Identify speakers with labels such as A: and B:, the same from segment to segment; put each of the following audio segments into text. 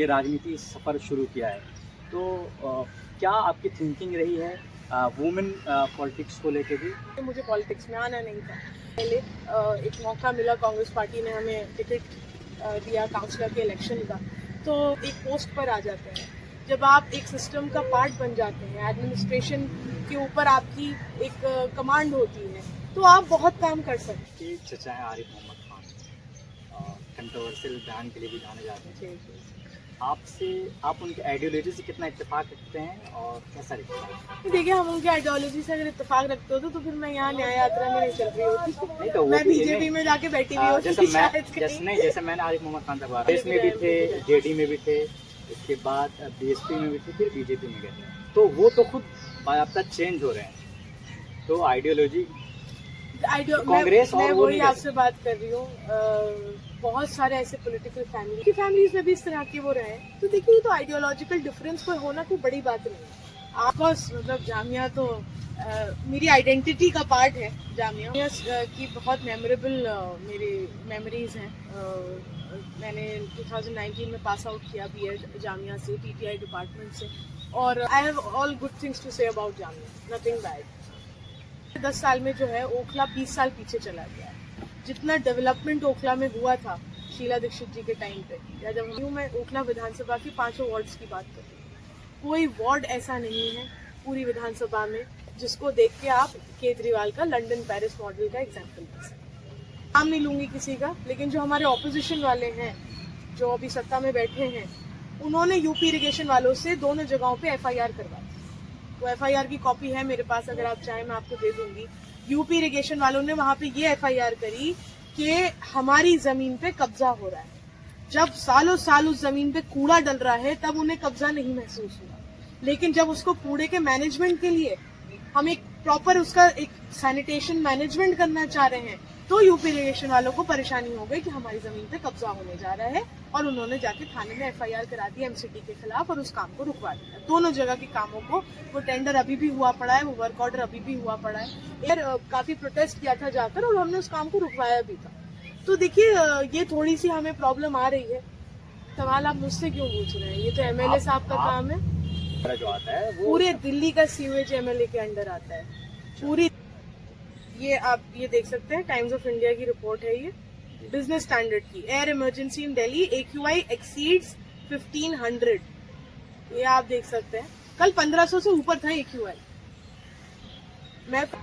A: ये राजनीति सफ़र शुरू किया है, तो क्या आपकी थिंकिंग रही है वुमेन पॉलिटिक्स को लेके भी?
B: मुझे पॉलिटिक्स में आना नहीं था। पहले एक मौका मिला, कांग्रेस पार्टी ने हमें टिकट दिया काउंसलर के इलेक्शन का, तो एक पोस्ट पर आ जाते हैं। जब आप एक सिस्टम का पार्ट बन जाते हैं, एडमिनिस्ट्रेशन के ऊपर आपकी एक कमांड होती है, तो आप बहुत काम कर सकते
A: कि चचा हैं आरिफ मोहम्मद खान, कंट्रोवर्शियल बयान के लिए भी जाने जाते हैं।
B: हैं।
A: आप उनके आइडियोलॉजी से कितना इत्तेफाक रखते हैं और कैसा रखते हैं?
B: देखिए, हम उनके आइडियोलॉजी से अगर इत्तेफाक रखते होते तो फिर मैं यहाँ न्याय यात्रा में नहीं चल रही होती,
A: नहीं तो
B: मैं बीजेपी में जाके बैठी हुई होती
A: जैसे मैंने आरिफ मोहम्मद खान तक कांग्रेस में भी थे, जेडी में भी थे, इसके बाद बीएसपी में भी थे, फिर बीजेपी में गए, तो वो तो खुद बाकायदा चेंज हो रहे हैं, तो आइडियोलॉजी कांग्रेस और
B: मैं
A: वो
B: वही
A: नहीं
B: आपसे बात कर रही हूँ। बहुत सारे ऐसे पॉलिटिकल फैमिलीज में भी इस तरह के वो रहे हैं, तो देखिए ये तो आइडियोलॉजिकल डिफरेंस कोई होना कोई बड़ी बात नहीं है। ऑफकोर्स मतलब जामिया तो मेरी आइडेंटिटी का पार्ट है। जामिया की बहुत मेमोरेबल मेरी मेमोरीज हैं। मैंने 2019 में पास आउट किया बीएड जामिया से, पीटीआई डिपार्टमेंट से, और I have all good things to say about Jamia, nothing bad. 10 साल में जो है ओखला 20 साल पीछे चला गया है। जितना डेवलपमेंट ओखला में हुआ था शीला दीक्षित जी के टाइम पे, या जब मैं ओखला विधानसभा की 5 वार्ड्स की बात कर रही हूँ, कोई वार्ड ऐसा नहीं है पूरी विधानसभा में जिसको देख के आप केजरीवाल का लंदन पेरिस मॉडल का एग्जाम्पल दे सकते। नाम नहीं लूंगी किसी का, लेकिन जो हमारे ऑपोजिशन वाले हैं जो अभी सत्ता में बैठे हैं, उन्होंने यूपी इरिगेशन वालों से दोनों जगहों पे एफआईआर करवाई। वो एफआईआर की कॉपी है मेरे पास, अगर आप चाहें मैं आपको दे दूंगी। यूपी इरिगेशन वालों ने वहां पे ये एफआईआर करी कि हमारी जमीन पे कब्जा हो रहा है। जब सालों साल उस जमीन पे कूड़ा डल रहा है तब उन्हें कब्जा नहीं महसूस हुआ, लेकिन जब उसको कूड़े के मैनेजमेंट के लिए हम एक प्रॉपर उसका एक सैनिटेशन मैनेजमेंट करना चाह रहे हैं, तो यूपी इरिगेशन वालों को परेशानी हो गई कि हमारी जमीन पे कब्जा होने जा रहा है, और उन्होंने जाके थाने में एफआईआर करा दी एमसीडी के खिलाफ और उस काम को रुकवा दिया। दोनों जगह के कामों को, वो टेंडर अभी भी हुआ पड़ा है, वो वर्क ऑर्डर अभी भी हुआ पड़ा है। काफी प्रोटेस्ट किया था जाकर और हमने उस काम को रुकवाया भी था। तो देखिए ये थोड़ी सी हमें प्रॉब्लम आ रही है। सवाल आप मुझसे क्यों पूछ रहे हैं? ये तो एमएलए साहब का काम है।
A: जो आता है वो
B: पूरे दिल्ली का सीवेज एमएलए के अंडर आता है पूरी। ये आप ये देख सकते हैं, टाइम्स ऑफ इंडिया की रिपोर्ट है ये, बिजनेस स्टैंडर्ड की। Air emergency in Delhi AQI exceeds 1500। ये आप देख सकते हैं, कल 1500 से ऊपर था AQI।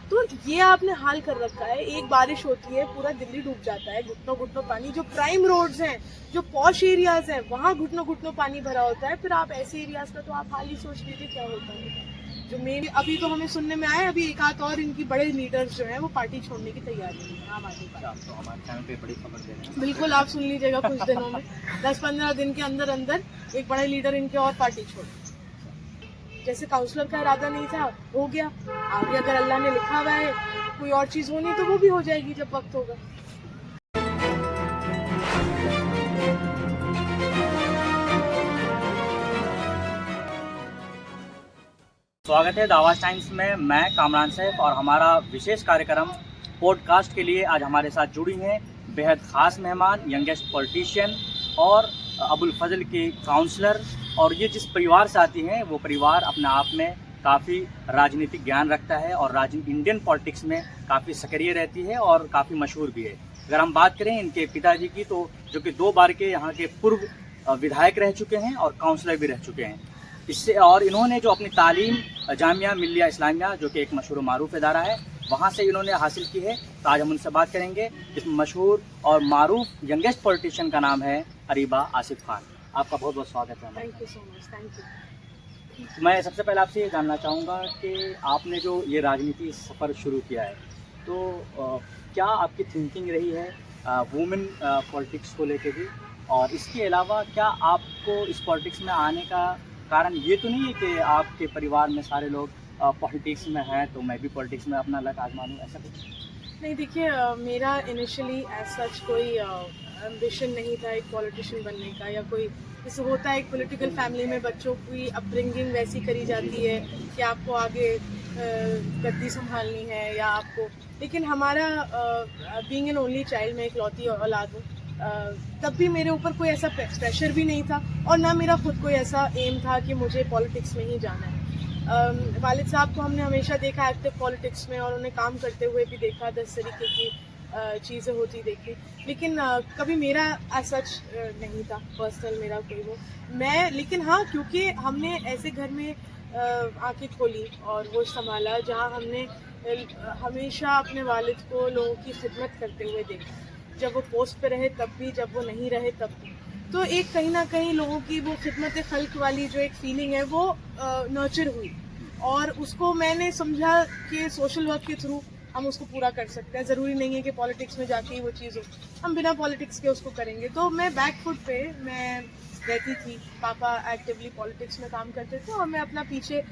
B: तो ये आपने हाल कर रखा है। एक बारिश होती है पूरा दिल्ली डूब जाता है, घुटनों घुटनों पानी। जो प्राइम रोड्स हैं, जो पॉश एरियाज हैं, वहां घुटनों घुटनों पानी भरा होता है। फिर आप ऐसे एरियाज का तो आप हाल ही सोच लीजिए क्या होता है। जो मेन अभी तो हमें सुनने में आया, अभी एक आध और इनकी बड़े लीडर्स जो हैं वो पार्टी छोड़ने की तैयारी में है आम आदमी पार्टी।
A: तो हमारे चैनल पे बड़ी खबर दे रहे हैं।
B: बिल्कुल, आप सुन लीजिएगा कुछ दिनों में, 10-15 दिन के अंदर अंदर एक बड़े लीडर इनके और पार्टी छोड़। जैसे काउंसलर का इरादा नहीं था, हो गया। आगे अगर अल्लाह ने लिखा हुआ है कोई और चीज होनी, तो वो भी हो जाएगी जब वक्त होगा।
A: स्वागत है द आवाज़ टाइम्स में। मैं कामरान सैफ और हमारा विशेष कार्यक्रम पॉडकास्ट के लिए आज हमारे साथ जुड़ी हैं बेहद ख़ास मेहमान, यंगेस्ट पॉलिटिशियन और अबुल फजल के काउंसलर। और ये जिस परिवार से आती हैं वो परिवार अपने आप में काफ़ी राजनीतिक ज्ञान रखता है और इंडियन पॉलिटिक्स में काफ़ी सक्रिय रहती है और काफ़ी मशहूर भी है। अगर हम बात करें इनके पिताजी की, तो जो कि 2 बार के यहाँ के पूर्व विधायक रह चुके हैं और काउंसलर भी रह चुके हैं। इससे और इन्होंने जो अपनी तालीम जामिया मिल्लिया इस्लामिया, जो कि एक मशहूर मारूफ इदारा है, वहाँ से इन्होंने हासिल की है। तो आज हम उनसे बात करेंगे। इस मशहूर और मारूफ यंगेस्ट पॉलिटिशियन का नाम है अरीबा आसिफ खान। आपका बहुत बहुत स्वागत है।
B: Thank you so much. Thank you.
A: मैं सबसे पहले आपसे ये जानना चाहूँगा कि आपने जो ये राजनीति सफ़र शुरू किया है, तो क्या आपकी थिंकिंग रही है वुमेन पॉलिटिक्स को लेके भी, और इसके अलावा क्या आपको इस पॉलिटिक्स में आने का कारण ये तो नहीं है कि आपके परिवार में सारे लोग पॉलिटिक्स में हैं तो मैं भी पॉलिटिक्स में अपना लक आजमा लूँ, ऐसा कुछ?
B: नहीं, देखिए मेरा इनिशियली एज सच कोई एम्बिशन नहीं था एक पॉलिटिशियन बनने का, या कोई जैसे होता है एक पॉलिटिकल फैमिली में बच्चों की अपब्रिंगिंग वैसी करी जाती है कि आपको आगे गद्दी संभालनी है या आपको। लेकिन हमारा बीइंग एन ओनली चाइल्ड, मैं इकलौती औलाद हूँ, तब भी मेरे ऊपर कोई ऐसा प्रेशर भी नहीं था और ना मेरा खुद कोई ऐसा एम था कि मुझे पॉलिटिक्स में ही जाना है। वालिद साहब को हमने हमेशा देखा एक्टिव पॉलिटिक्स में और उन्हें काम करते हुए भी देखा, 10 तरीके की चीज़ें होती देखी, लेकिन कभी मेरा सच नहीं था पर्सनल मेरा कोई वो मैं। लेकिन हाँ, क्योंकि हमने ऐसे घर में आंखें खोली और वो संभाला जहाँ हमने हमेशा अपने वालिद को लोगों की खिदमत करते हुए देखा, जब वो पोस्ट पे रहे तब भी, जब वो नहीं रहे तब भी। तो एक कहीं ना कहीं लोगों की वो खिदमत खल्क वाली जो एक फीलिंग है वो नर्चर हुई, और उसको मैंने समझा कि सोशल वर्क के थ्रू हम उसको पूरा कर सकते हैं। ज़रूरी नहीं है कि पॉलिटिक्स में जाके ही वो चीज़ हो, हम बिना पॉलिटिक्स के उसको करेंगे। तो मैं बैक फुट पे मैं रहती थी, पापा एक्टिवली पॉलिटिक्स में काम करते थे और मैं अपना पीछे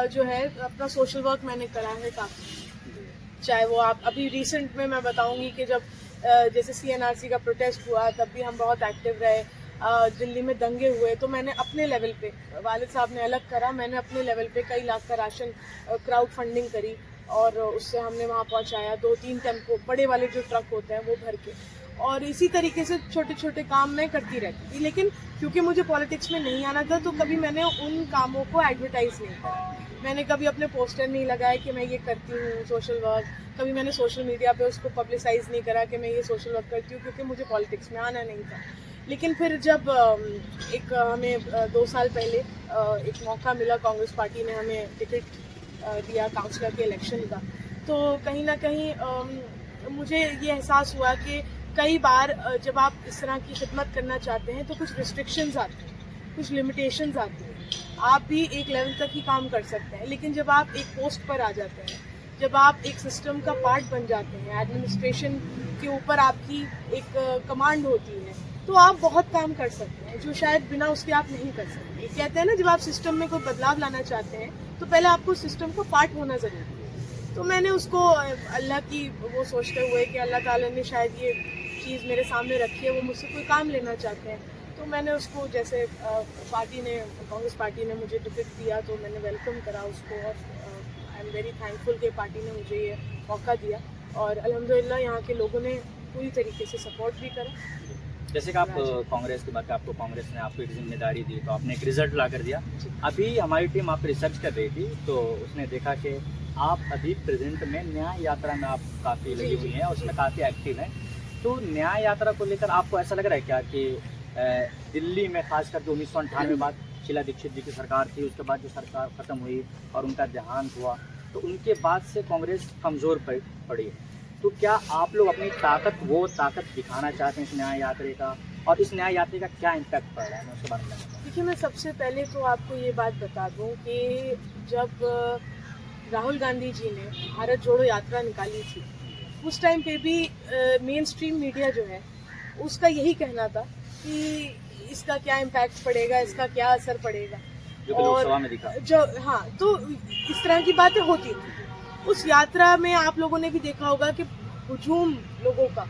B: जो है अपना सोशल वर्क मैंने करा है काफ़ी। चाहे वो आप अभी रिसेंट में मैं बताऊंगी कि जब जैसे CNRC का प्रोटेस्ट हुआ तब भी हम बहुत एक्टिव रहे, दिल्ली में दंगे हुए तो मैंने अपने लेवल पे, वालिद साहब ने अलग करा, मैंने अपने लेवल पे कई लाख का राशन क्राउड फंडिंग करी और उससे हमने वहाँ पहुँचाया। 2-3 टेम्पो बड़े वाले जो ट्रक होते हैं वो भर के, और इसी तरीके से छोटे छोटे काम मैं करती रहती थी। लेकिन क्योंकि मुझे पॉलिटिक्स में नहीं आना था तो कभी मैंने उन कामों को एडवर्टाइज नहीं करा, मैंने कभी अपने पोस्टर नहीं लगाया कि मैं ये करती हूँ सोशल वर्क, कभी मैंने सोशल मीडिया पे उसको पब्लिसाइज नहीं करा कि मैं ये सोशल वर्क करती हूँ, क्योंकि मुझे पॉलिटिक्स में आना नहीं था। लेकिन फिर जब एक हमें 2 साल पहले एक मौका मिला, कांग्रेस पार्टी ने हमें टिकट दिया काउंसलर के इलेक्शन का, तो कहीं ना कहीं मुझे ये एहसास हुआ कि कई बार जब आप इस तरह की खिदमत करना चाहते हैं तो कुछ रिस्ट्रिक्शंस आती हैं, कुछ लिमिटेशंस आती हैं। आप भी एक लेवल तक ही काम कर सकते हैं, लेकिन जब आप एक पोस्ट पर आ जाते हैं, जब आप एक सिस्टम का पार्ट बन जाते हैं, एडमिनिस्ट्रेशन के ऊपर आपकी एक कमांड होती है, तो आप बहुत काम कर सकते हैं जो शायद बिना उसके आप नहीं कर सकते। कहते हैं ना, जब आप सिस्टम में कोई बदलाव लाना चाहते हैं तो पहले आपको सिस्टम का पार्ट होना ज़रूरी है। तो मैंने उसको अल्लाह की वो सोचते हुए कि अल्लाह ताला ने शायद ये चीज़ मेरे सामने रखी है, वो मुझसे कोई काम लेना चाहते हैं, तो मैंने उसको जैसे पार्टी ने, कांग्रेस पार्टी ने मुझे टिकट दिया तो मैंने वेलकम करा उसको, और आई एम वेरी थैंकफुल कि पार्टी ने मुझे ये मौका दिया और अल्हम्दुलिल्लाह यहाँ के लोगों ने पूरी तरीके से सपोर्ट भी करा।
A: जैसे कि आप कांग्रेस की बात करें, आपको कांग्रेस ने आपको एक जिम्मेदारी दी तो आपने एक रिजल्ट ला कर दिया। अभी हमारी टीम आप रिसर्च कर रही थी तो उसने देखा कि आप अभी प्रेजेंट में न्याय यात्रा में आप काफ़ी लगी हुई हैं और उसमें काफ़ी एक्टिव हैं। तो न्याय यात्रा को लेकर आपको ऐसा लग रहा है क्या कि दिल्ली में खासकर जो 1998 बाद शीला दीक्षित जी की सरकार थी, उसके बाद जो सरकार ख़त्म हुई और उनका देहांत हुआ, तो उनके बाद से कांग्रेस कमज़ोर पड़ी है, तो क्या आप लोग अपनी वो ताकत दिखाना चाहते हैं इस न्याय यात्रा का, और इस न्याय यात्रा का क्या इम्पैक्ट पड़ रहा है, मैं उसके बारे में बताऊँ?
B: देखिए, मैं सबसे पहले तो आपको ये बात बता दूं कि जब राहुल गांधी जी ने भारत जोड़ो यात्रा निकाली थी, उस टाइम पे भी मेन स्ट्रीम मीडिया जो है उसका यही कहना था कि इसका क्या इम्पैक्ट पड़ेगा, इसका क्या असर पड़ेगा,
A: लोकसभा में दिखा
B: जो हाँ, तो इस तरह की बातें होती थी। उस यात्रा में आप लोगों ने भी देखा होगा कि हुजूम लोगों का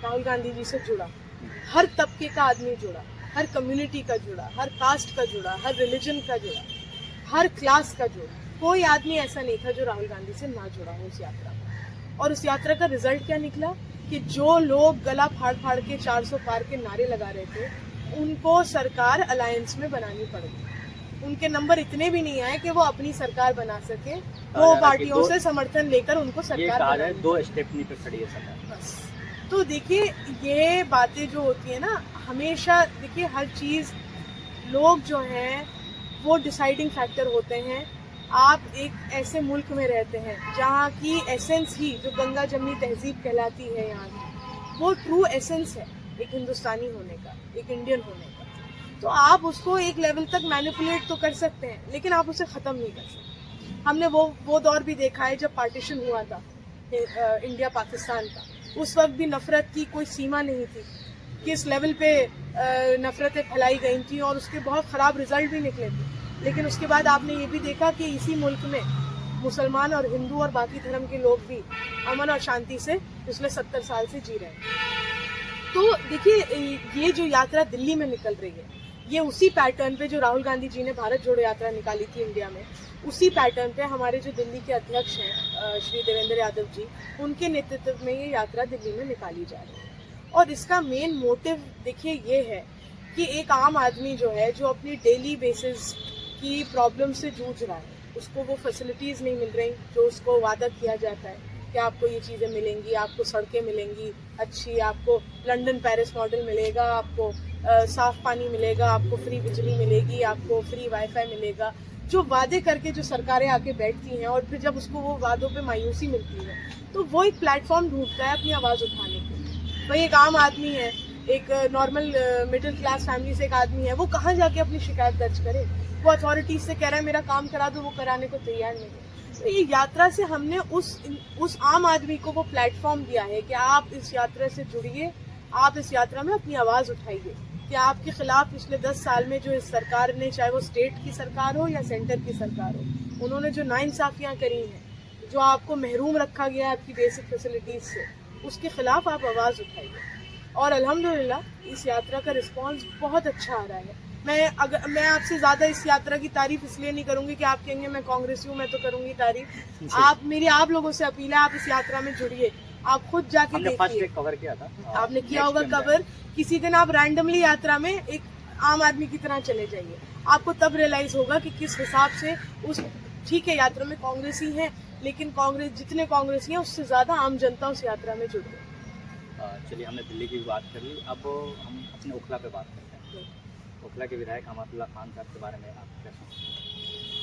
B: राहुल गांधी जी से जुड़ा, हर तबके का आदमी जुड़ा, हर कम्युनिटी का जुड़ा, हर कास्ट का जुड़ा, हर रिलीजन का जुड़ा, हर क्लास का जुड़ा। कोई आदमी ऐसा नहीं था जो राहुल गांधी से ना जुड़ा हो उस यात्रा में। और उस यात्रा का रिजल्ट क्या निकला कि जो लोग गला फाड़ फाड़ के 400 पार के नारे लगा रहे थे, उनको सरकार अलायंस में बनानी पड़ गई। उनके नंबर इतने भी नहीं आए कि वो अपनी सरकार बना सके, वो पार्टियों से समर्थन लेकर उनको सरकार
A: 2 स्टेप नीचे खड़ी है सरकार।
B: बस। तो देखिए, ये बातें जो होती है ना, हमेशा देखिए हर चीज़ लोग जो हैं वो डिसाइडिंग फैक्टर होते हैं। आप एक ऐसे मुल्क में रहते हैं जहाँ की एसेंस ही, जो गंगा जमनी तहजीब कहलाती है यहाँ की, वो ट्रू एसेंस है एक हिंदुस्तानी होने का, एक इंडियन होने का। तो आप उसको एक लेवल तक मैनिपुलेट तो कर सकते हैं, लेकिन आप उसे ख़त्म नहीं कर सकते। हमने वो दौर भी देखा है जब पार्टीशन हुआ था इंडिया पाकिस्तान का, उस वक्त भी नफ़रत की कोई सीमा नहीं थी, किस लेवल पे नफ़रतें फैलाई गई थी और उसके बहुत ख़राब रिजल्ट भी निकले थे। लेकिन उसके बाद आपने ये भी देखा कि इसी मुल्क में मुसलमान और हिंदू और बाकी धर्म के लोग भी अमन और शांति से पिछले 70 साल से जी रहे हैं। तो देखिए, ये जो यात्रा दिल्ली में निकल रही है, ये उसी पैटर्न पे जो राहुल गांधी जी ने भारत जोड़ो यात्रा निकाली थी इंडिया में, उसी पैटर्न पे हमारे जो दिल्ली के अध्यक्ष हैं श्री देवेंद्र यादव जी, उनके नेतृत्व में ये यात्रा दिल्ली में निकाली जा रही है। और इसका मेन मोटिव देखिए ये है कि एक आम आदमी जो है, जो अपनी डेली बेसिस की प्रॉब्लम से जूझ रहा है, उसको वो फैसिलिटीज़ नहीं मिल रही जो उसको वादा किया जाता है कि आपको ये चीज़ें मिलेंगी, आपको सड़कें मिलेंगी अच्छी, आपको लंदन पेरिस मॉडल मिलेगा, आपको साफ़ पानी मिलेगा, आपको फ्री बिजली मिलेगी, आपको फ्री वाईफाई मिलेगा। जो वादे करके जो सरकारें आके बैठती हैं और फिर जब उसको वो वादों पे मायूसी मिलती है, तो वो एक प्लेटफॉर्म ढूंढता है अपनी आवाज़ उठाने के लिए। भाई एक आम आदमी है, एक नॉर्मल मिडिल क्लास फैमिली से एक आदमी है, वो कहाँ जाके अपनी शिकायत दर्ज करे? वो अथॉरिटीज से कह रहा है मेरा काम करा दो, वो कराने को तैयार नहीं है। तो ये यात्रा से हमने उस आम आदमी को वो प्लेटफॉर्म दिया है कि आप इस यात्रा से जुड़िए, आप इस यात्रा में अपनी आवाज़ उठाइए कि आपके खिलाफ पिछले 10 साल में जो इस सरकार ने, चाहे वो स्टेट की सरकार हो या सेंटर की सरकार हो, उन्होंने जो नाइंसाफियां करी हैं, जो आपको महरूम रखा गया है आपकी बेसिक फैसिलिटीज से, उसके खिलाफ आप आवाज़ उठाइए। और अल्हम्दुलिल्लाह इस यात्रा का रिस्पांस बहुत अच्छा आ रहा है। मैं आपसे ज़्यादा इस यात्रा की तारीफ इसलिए नहीं करूंगी कि आप कहेंगे मैं कांग्रेसी हूँ, मैं तो करूंगी तारीफ। आप लोगों से अपील है, आप इस यात्रा में जुड़िए, आप खुद जाके देखिए।
A: कवर किया था,
B: आपने किया होगा कवर। किसी दिन आप रैंडमली यात्रा में एक आम आदमी की तरह चले जाइए, आपको तब रियलाइज होगा कि किस हिसाब से उस, ठीक है यात्रा में कांग्रेसी है, लेकिन कांग्रेस जितने कांग्रेसी हैं उससे ज्यादा आम जनता उस यात्रा में जुड़ गई।
A: चलिए, हमने दिल्ली की भी बात कर ली, अब हम अपने ओखला पे बात करते हैं। ओखला के विधायक अहमदुल्ला खान साहब के बारे में आप क्या सोचते हैं,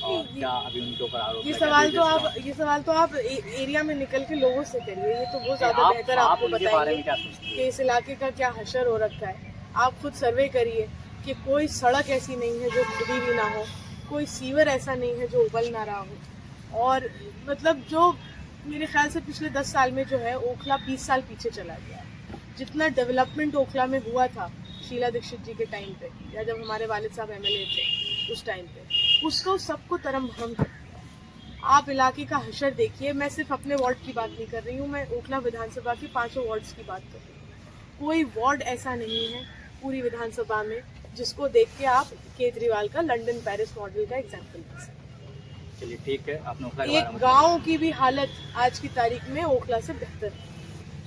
A: और क्या अभी उनके ऊपर आरोप?
B: ये सवाल तो आप एरिया में निकल के लोगों से करिए, ये तो बहुत ज्यादा बेहतर आपको बताएंगे कि इस इलाके का क्या हशर हो रखा है। आप खुद सर्वे करिए कि कोई सड़क ऐसी नहीं है जो खुदी भी ना हो, कोई सीवर ऐसा नहीं है जो उबल ना रहा हो। और मतलब जो मेरे ख्याल से पिछले 10 साल में जो है ओखला 20 साल पीछे चला गया है। जितना डेवलपमेंट ओखला में हुआ था शीला दीक्षित जी के टाइम पे, या जब हमारे वालिद साहब एमएलए थे उस टाइम पे, उसको सबको तरम भरम कर दिया। आप इलाके का हशर देखिए। मैं सिर्फ अपने वार्ड की बात नहीं कर रही हूँ, मैं ओखला विधानसभा की 5 वार्ड्स की बात कर रही हूँ। कोई वार्ड ऐसा नहीं है पूरी विधानसभा में जिसको देख के आप केजरीवाल का लंदन पेरिस मॉडल का एग्जाम्पल दे सकते।
A: चलिए ठीक है, आपने ओखला
B: एक गांव की भी हालत आज की तारीख में ओखला से बेहतर है।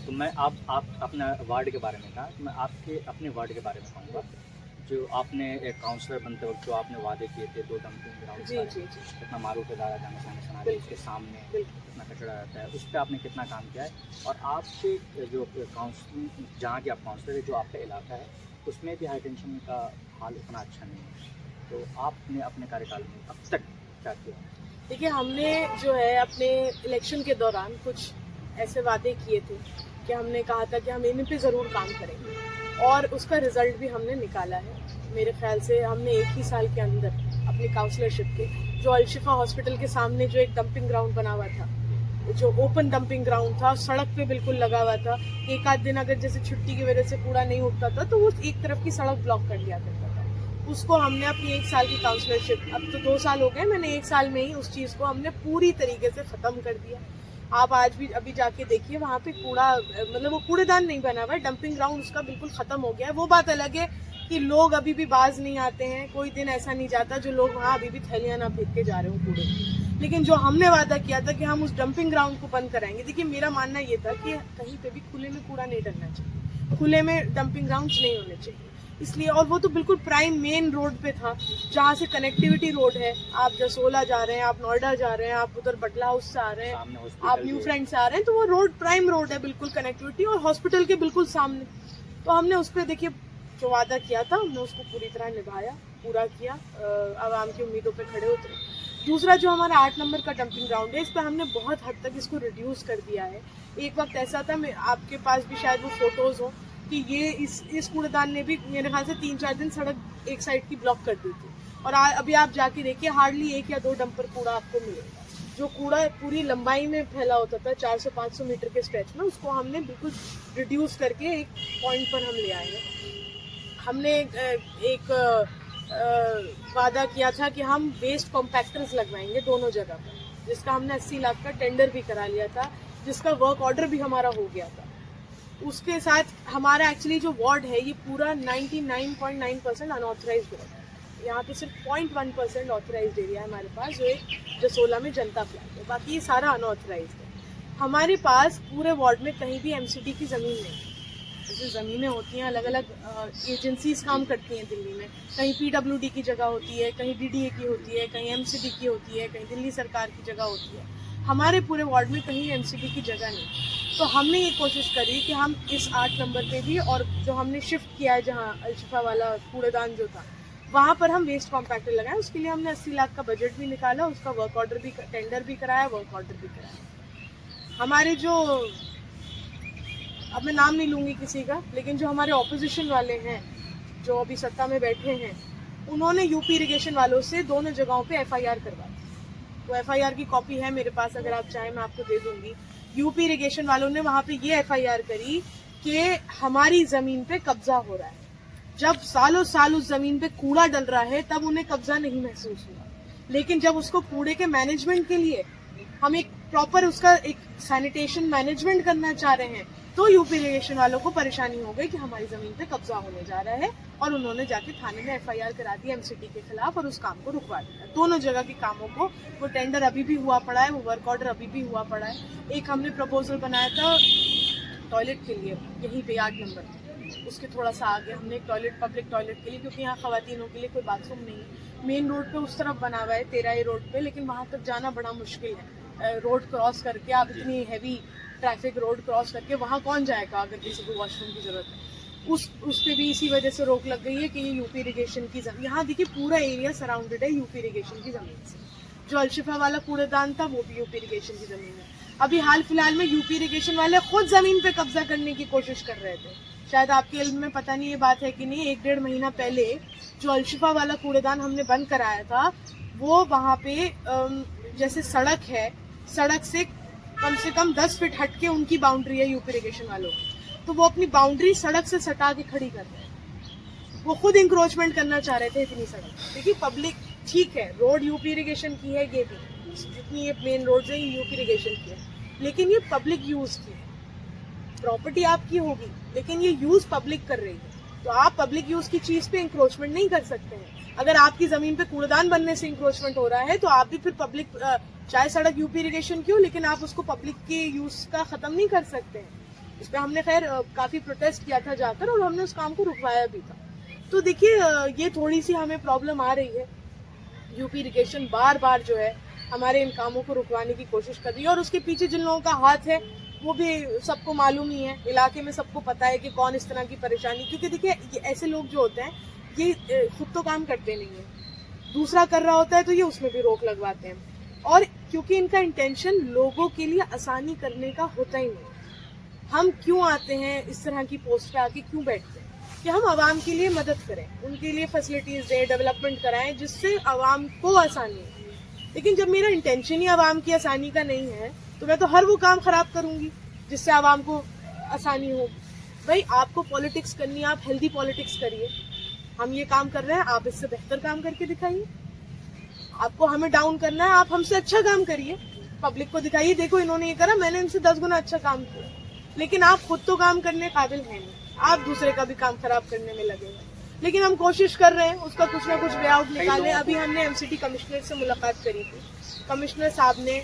A: तो मैं आप अपना वार्ड के बारे में कहा, तो मैं आपके अपने वार्ड के बारे में कहूँगा। जो आपने एक काउंसलर बनते वक्त जो आपने वादे किए थे 2 डंपिंग ग्राउंड,
B: जी
A: कितना मारूफ इदारा जाना सुना उसके सामने कितना कचरा रहता है, उस पर आपने कितना काम किया है। और आपके जो काउंसिल, जहाँ की आप काउंसलर है, जो आपका इलाका है, उसमें भी हाई टेंशन का हाल उतना अच्छा नहीं है। तो आपने अपने कार्यकाल में अब तक क्या किया?
B: देखिए, हमने जो है अपने इलेक्शन के दौरान कुछ ऐसे वादे किए थे कि हमने कहा था कि हम इन पे ज़रूर काम करेंगे, और उसका रिजल्ट भी हमने निकाला है। मेरे ख्याल से हमने 1 ही साल के अंदर अपनी काउंसलरशिप के, जो अलशिफा हॉस्पिटल के सामने जो एक डंपिंग ग्राउंड बना हुआ था, जो ओपन डंपिंग ग्राउंड था, सड़क पे बिल्कुल लगा हुआ था, एक आध दिन अगर जैसे छुट्टी की वजह से कूड़ा नहीं उठता था तो वो एक तरफ की सड़क ब्लॉक कर दिया करता था, उसको हमने अपनी 1 साल की काउंसलरशिप, अब तो 2 साल हो गए, मैंने 1 साल में ही उस चीज़ को हमने पूरी तरीके से ख़त्म कर दिया। आप आज भी अभी जाके देखिए, वहाँ पे कूड़ा, मतलब वो कूड़ेदान नहीं बना हुआ है, डंपिंग ग्राउंड उसका बिल्कुल ख़त्म हो गया है। वो बात अलग है कि लोग अभी भी बाज नहीं आते हैं, कोई दिन ऐसा नहीं जाता जो लोग वहाँ अभी भी थैलियाँ ना फेंक के जा रहे हो कूड़े। लेकिन जो हमने वादा किया था कि हम उस डंपिंग ग्राउंड को बंद कराएंगे, देखिए मेरा मानना ये था कि कहीं पे भी खुले में कूड़ा नहीं डलना चाहिए, खुले में डंपिंग ग्राउंड नहीं होने चाहिए, इसलिए। और वो तो बिल्कुल प्राइम मेन रोड पे था, जहाँ से कनेक्टिविटी रोड है। आप जसोला जा रहे हैं, आप नोएडा जा रहे हैं, आप उधर बटला हाउस से आ रहे हैं, आप न्यू फ्रेंड से आ रहे हैं, तो वो रोड प्राइम रोड है, बिल्कुल कनेक्टिविटी, और हॉस्पिटल के बिल्कुल सामने। तो हमने उस पर देखिए जो वादा किया था, हमने उसको पूरी तरह निभाया, पूरा किया, आवाम की उम्मीदों पे खड़े उतरे। दूसरा जो हमारा 8 नंबर का डंपिंग ग्राउंड है, इस पर हमने बहुत हद तक इसको रिड्यूस कर दिया है। एक वक्त ऐसा था, आपके पास भी शायद वो फोटोज हो, कि ये इस कूड़ेदान ने भी मेरे ख्याल से 3-4 दिन सड़क एक साइड की ब्लॉक कर दी थी, और अभी आप जाके देखिए हार्डली 1 या 2 डंपर कूड़ा आपको मिलेगा। जो कूड़ा पूरी लंबाई में फैला होता था 400-500 मीटर के स्ट्रेच में, उसको हमने बिल्कुल रिड्यूस करके एक पॉइंट पर हम ले आए हैं। हमने एक वादा किया था कि हम वेस्ट कॉम्पैक्टर्स लगवाएंगे दोनों जगह पर, जिसका हमने 80 लाख का टेंडर भी करा लिया था, जिसका वर्क ऑर्डर भी हमारा हो गया था। उसके साथ हमारा एक्चुअली जो वार्ड है, ये पूरा 99.9% अनऑथराइज्ड वार्ड है। यहाँ पे सिर्फ 0.1% ऑथराइज्ड एरिया है हमारे पास, जो एक जसोला में जनता फ्लैट है, बाकी ये सारा अनऑथराइज्ड है। हमारे पास पूरे वार्ड में कहीं भी एमसीडी की ज़मीन नहीं, जैसे ज़मीनें होती हैं, अलग अलग एजेंसीज काम करती हैं दिल्ली में। कहीं पीडब्ल्यूडी की जगह होती है, कहीं डीडीए की होती है, कहीं एमसीडी की होती है, कहीं दिल्ली सरकार की जगह होती है। हमारे पूरे वार्ड में कहीं एमसीडी की जगह नहीं। तो हमने ये कोशिश करी कि हम इस 8 नंबर पे भी, और जो हमने शिफ्ट किया है जहाँ अलशिफा वाला कूड़ेदान जो था, वहाँ पर हम वेस्ट कॉम्पैक्टर लगाए। उसके लिए हमने 80 लाख का बजट भी निकाला, उसका वर्क ऑर्डर भी, टेंडर भी कराया, वर्क ऑर्डर भी कराया। हमारे जो, अब मैं नाम नहीं लूँगी किसी का, लेकिन जो हमारे ऑपोजिशन वाले हैं जो अभी सत्ता में बैठे हैं, उन्होंने यूपी इरिगेशन वालों से दोनों जगहों पे एफआईआर करवा दी। तो एफआईआर की कॉपी है मेरे पास, अगर आप चाहें मैं आपको दे दूंगी। यूपी इरिगेशन वालों ने वहाँ पे ये एफआईआर करी कि हमारी ज़मीन पे कब्जा हो रहा है। जब सालों साल उस ज़मीन पे कूड़ा डल रहा है तब उन्हें कब्जा नहीं महसूस हुआ, लेकिन जब उसको कूड़े के मैनेजमेंट के लिए हम एक प्रॉपर उसका एक सैनिटेशन मैनेजमेंट करना चाह रहे हैं, तो यूपी इरिगेशन वालों को परेशानी हो गई कि हमारी ज़मीन पे कब्जा होने जा रहा है, और उन्होंने जाके थाने में एफआईआर करा दी एमसीडी के खिलाफ और उस काम को रुकवा दिया। दोनों जगह के कामों को, वो टेंडर अभी भी हुआ पड़ा है, वो वर्क ऑर्डर अभी भी हुआ पड़ा है। एक हमने प्रपोजल बनाया था टॉयलेट के लिए, यहीं पे 8 नंबर, उसके थोड़ा सा आगे हमने एक टॉयलेट, पब्लिक टॉयलेट के लिए, क्योंकि यहाँ खवातीनों के लिए कोई बाथरूम नहीं है। मेन रोड पे उस तरफ बना हुआ है 13A रोड पे, लेकिन वहाँ तक जाना बड़ा मुश्किल है। रोड क्रॉस करके आप इतनी हैवी ट्रैफिक रोड क्रॉस करके वहाँ कौन जाएगा अगर किसी को वॉशरूम की जरूरत है। उस पे भी इसी वजह से रोक लग गई है कि ये यूपी इरिगेशन की जमीन, यहाँ देखिए पूरा एरिया सराउंडेड है यूपी इरिगेशन की जमीन से। जो अलशिफा वाला कूड़ेदान था वो भी यूपी इरिगेशन की जमीन है। अभी हाल फिलहाल में यूपी इरिगेशन वाले खुद जमीन पे कब्जा करने की कोशिश कर रहे थे। शायद आपके इल्म में, पता नहीं ये बात है कि नहीं, 1-1.5 महीना पहले जो अलशिफा वाला कूड़ेदान हमने बंद कराया था, वो वहाँ पे जैसे सड़क है, सड़क से कम 10 फीट हट के उनकी बाउंड्री है यूपी इरिगेशन वालों की, तो वो अपनी बाउंड्री सड़क से सटा के खड़ी कर रहे हैं। वो खुद इंक्रोचमेंट करना चाह रहे थे इतनी सड़क। देखिए पब्लिक, ठीक है रोड यूपी इरिगेशन की है, ये भी जितनी ये मेन रोड है यूपी इरिगेशन की है, लेकिन ये पब्लिक यूज की है। प्रॉपर्टी आपकी होगी लेकिन ये यूज पब्लिक कर रही है, तो आप पब्लिक यूज की चीज पे इंक्रोचमेंट नहीं कर सकते हैं। अगर आपकी जमीन पे कूड़ेदान बनने से इंक्रोचमेंट हो रहा है तो आप भी फिर पब्लिक, चाहे सड़क यूपी इरिगेशन की हो, लेकिन आप उसको पब्लिक के यूज का खत्म नहीं कर सकते हैं। इस पे हमने खैर काफी प्रोटेस्ट किया था जाकर, और हमने उस काम को रुकवाया भी था। तो देखिए ये थोड़ी सी हमें प्रॉब्लम आ रही है। यूपी इरिगेशन बार बार जो है हमारे इन कामों को रुकवाने की कोशिश कर रही है, और उसके पीछे जिन लोगों का हाथ है वो भी सबको मालूम ही है, इलाके में सबको पता है कि कौन इस तरह की परेशानी। क्योंकि देखिए ऐसे लोग जो होते हैं ये खुद तो काम करते नहीं है, दूसरा कर रहा होता है तो ये उसमें भी रोक लगवाते हैं। और क्योंकि इनका इंटेंशन लोगों के लिए आसानी करने का होता ही नहीं। हम क्यों आते हैं इस तरह की पोस्ट पे आके, क्यों बैठते हैं कि हम आवाम के लिए मदद करें, उनके लिए फैसिलिटीज दें, डेवलपमेंट कराएं, जिससे आवाम को आसानी हो। लेकिन जब मेरा इंटेंशन ही आवाम की आसानी का नहीं है तो मैं तो हर वो काम खराब करूंगी जिससे आवाम को आसानी हो। भाई आपको पॉलिटिक्स करनी है, आप हेल्दी पॉलिटिक्स करिए। हम ये काम कर रहे हैं, आप इससे बेहतर काम करके दिखाइए। आपको हमें डाउन करना है, आप हमसे अच्छा काम करिए, पब्लिक को दिखाइए देखो इन्होंने ये करा, मैंने इनसे 10 गुना अच्छा काम किया। लेकिन आप खुद तो काम करने काबिल हैं नहीं, आप दूसरे का भी काम खराब करने में लगे हैं। लेकिन हम कोशिश कर रहे हैं उसका कुछ ना कुछ वे आउट निकालें। अभी हमने एमसीडी कमिश्नर से मुलाकात करी थी। कमिश्नर साहब ने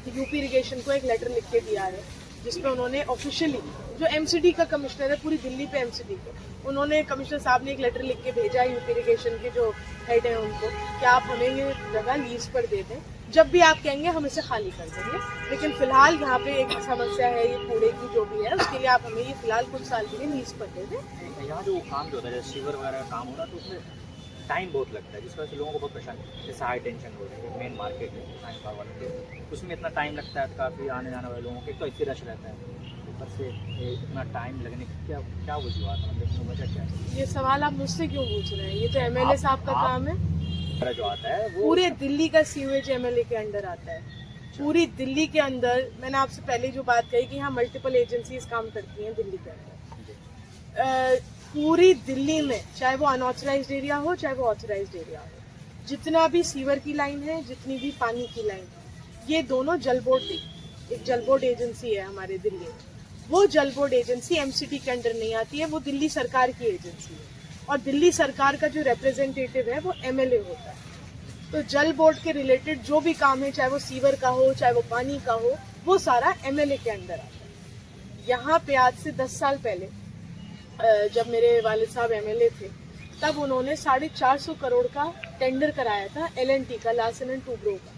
B: यूपी इरिगेशन को एक लेटर लिख के दिया है जिसमें उन्होंने ऑफिशियली, जो एमसीडी का कमिश्नर है पूरी दिल्ली पे एमसीडी को, उन्होंने, कमिश्नर साहब ने एक लेटर लिख के भेजा है यूपी इरिगेशन के जो हेड हैं उनको कि आप हमें ये जगह लीज पर दे दें, जब भी आप कहेंगे हम इसे खाली कर देंगे। लेकिन फिलहाल यहाँ पे एक समस्या है ये कूड़े की जो भी है, उसके लिए आप हमें ये फिलहाल कुछ साल के लिए लीज पर दे दें।
A: यहाँ जो काम जो होता है जैसे सीवर वगैरह का काम हो रहा है तो उसमें टाइम बहुत लगता है, जिस वजह से लोगों को बहुत परेशानी, जैसे हाई टेंशन हो रही है, मेन मार्केट है टाइम पावर वाले, उसमें इतना टाइम लगता है, काफ़ी आने जाने वाले लोगों के तो इतनी रश रहता है, ऊपर से इतना टाइम लगने की क्या वजूहत है, मतलब वजह क्या है?
B: ये सवाल आप मुझसे क्यों पूछ रहे हैं? ये तो एमएलए साहब का काम है।
A: जो आता है वो
B: पूरे दिल्ली का सीवेज एमएलए के अंडर आता है। पूरी दिल्ली के अंदर, मैंने आपसे पहले जो बात कही कि यहाँ मल्टीपल एजेंसीज काम करती हैं दिल्ली के अंदर। पूरी दिल्ली में चाहे वो अनऑथराइज्ड एरिया हो चाहे वो ऑथराइज्ड एरिया हो, जितना भी सीवर की लाइन है, जितनी भी पानी की लाइन है, ये दोनों जल बोर्ड, एक जल बोर्ड एजेंसी है हमारे दिल्ली में। वो जल बोर्ड एजेंसी एमसीडी के अंडर नहीं आती है, वो दिल्ली सरकार की एजेंसी है, और दिल्ली सरकार का जो रिप्रेजेंटेटिव है वो एमएलए होता है। तो जल बोर्ड के रिलेटेड जो भी काम है, चाहे वो सीवर का हो चाहे वो पानी का हो, वो सारा एमएलए के अंडर आता है। यहाँ पे आज से 10 साल पहले जब मेरे वालिद साहब एमएलए थे, तब उन्होंने 450 करोड़ का टेंडर कराया था LNT का, लार्सन एंड टूब्रो का,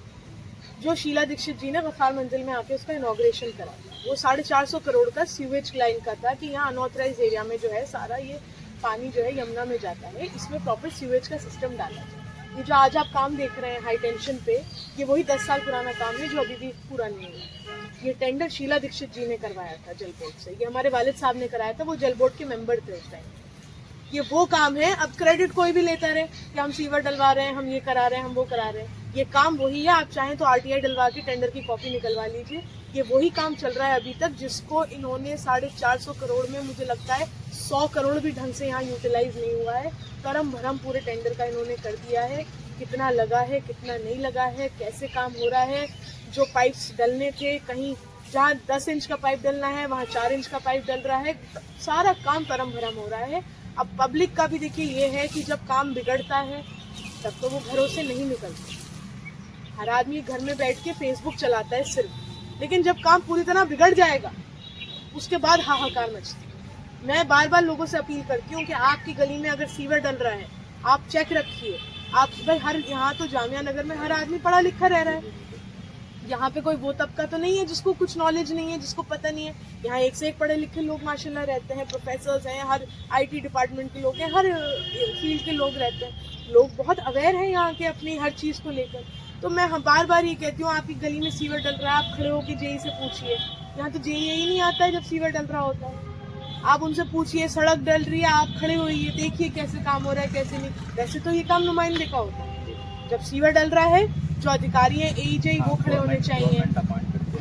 B: जो शीला दीक्षित जी ने गफ्फार मंजिल में आके उसका इनॉग्रेशन करा। वो 450 करोड़ का सीवेज लाइन का था कि यहाँ अनऑथराइज एरिया में जो है सारा ये पानी जो है यमुना में जाता है, इसमें प्रॉपर सीवेज का सिस्टम डाला जाए। ये जो आज आप काम देख रहे हैं हाई टेंशन पे, ये वही 10 साल पुराना काम है जो अभी भी पूरा नहीं हुआ। ये टेंडर शीला दीक्षित जी ने करवाया था जल बोर्ड से, ये हमारे वालिद साहब ने कराया था, वो जल बोर्ड के मेंबर थे उस टाइम। ये वो काम है, अब क्रेडिट कोई भी लेता रहे कि हम सीवर डलवा रहे हैं, हम ये करा रहे हैं, हम वो करा रहे हैं, ये काम वही है। आप चाहें तो RTI डलवा के टेंडर की कॉपी निकलवा लीजिए, ये वही काम चल रहा है अभी तक, जिसको इन्होंने 450 करोड़ में मुझे लगता है 100 करोड़ भी ढंग से यहाँ यूटिलाइज नहीं हुआ है। करम भरम पूरे टेंडर का इन्होंने कर दिया है, कितना लगा है कितना नहीं लगा है, कैसे काम हो रहा है। जो पाइप्स डलने थे, कहीं जहाँ 10 इंच का पाइप डलना है वहाँ 4 इंच का पाइप डल रहा है, सारा काम करम भरम हो रहा है। अब पब्लिक का भी देखिए ये है कि जब काम बिगड़ता है तब तो वो घरों से नहीं निकलता। हर आदमी घर में बैठ के फेसबुक चलाता है सिर्फ, लेकिन जब काम पूरी तरह बिगड़ जाएगा उसके बाद हाहाकार मचती है। मैं बार बार लोगों से अपील करती हूँ कि आपकी गली में अगर सीवर डल रहा है आप चेक रखिए। आप भाई हर यहाँ तो जामिया नगर में हर आदमी पढ़ा लिखा रह रहा है, यहाँ पे कोई वो तबका तो नहीं है जिसको कुछ नॉलेज नहीं है, जिसको पता नहीं है। यहाँ एक से एक पढ़े लिखे लोग माशाल्लाह रहते हैं, प्रोफेसर्स हैं, हर IT डिपार्टमेंट के लोग हैं, हर फील्ड के लोग रहते हैं। लोग बहुत अवेयर हैं यहाँ के अपनी हर चीज़ को लेकर। तो मैं बार बार ये कहती हूँ, आपकी गली में सीवर डल रहा है, आप खड़े होकर JE से पूछिए। यहाँ तो JE ही नहीं आता है जब सीवर डल रहा होता है। आप उनसे पूछिए, सड़क डल रही है, आप खड़े होइए, देखिए कैसे काम हो रहा है कैसे नहीं। वैसे तो ये काम नुमाइंदे का होता है। जब सीवर डल रहा है, जो अधिकारी है AEJ वो खड़े होने चाहिए,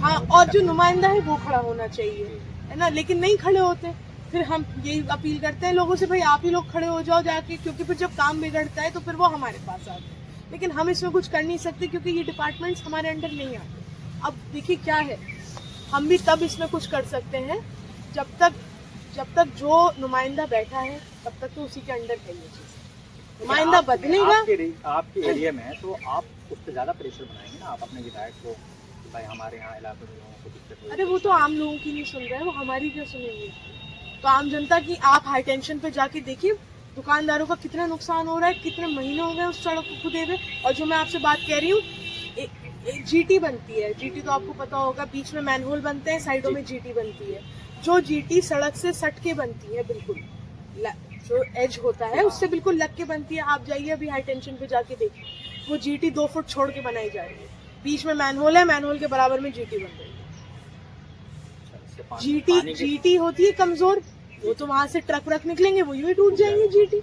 B: हाँ, और जो नुमाइंदा है वो खड़ा होना चाहिए, है ना। लेकिन नहीं खड़े होते। फिर हम यही अपील करते हैं लोगों से, भाई आप ही लोग खड़े हो जाओ जाके, क्योंकि फिर जब काम बिगड़ता है तो फिर वो हमारे पास आते हैं। लेकिन हम इसमें कुछ कर नहीं सकते क्योंकि ये डिपार्टमेंट्स हमारे अंडर नहीं आते। अब देखिए क्या है, हम भी तब इसमें कुछ कर सकते हैं जब तक जो नुमाइंदा बैठा है तब तक तो उसी के अंडर है ये चीज़। नुमाइंदा बदलेगा
A: आपके एरिया में है तो आप उस पर ज़्यादा प्रेशर बनाएंगे ना, आप अपने विधायक को कि भाई हमारे यहाँ इलाके में लोगों को दिक्कत हो रही है।
B: अरे वो तो आम लोगों की नहीं सुन रहे हैं, वो हमारी क्या सुनेंगे। तो आम जनता की आप हाई टेंशन पे जाके देखिए, दुकानदारों का कितना नुकसान हो रहा है, कितने महीने हो गए उस सड़क को खुदे हुए। और जो मैं आपसे बात कह रही हूँ, GT बनती है, GT तो आपको पता होगा, बीच में मैनहोल बनते हैं, साइडों में GT बनती है। जो GT सड़क से सट के बनती है, बिल्कुल जो एज होता है उससे बिल्कुल लग के बनती है। आप जाइए अभी हाई टेंशन पे जाके देखिए, वो GT 2 फुट छोड़ के बनाई जा रही है, बीच में मैनहोल है, मैनहोल के बराबर में GT बन रही है। GT होती है कमजोर, वो तो वहां से ट्रक व्रक निकलेंगे, वो यूं ही टूट जाएंगे, GT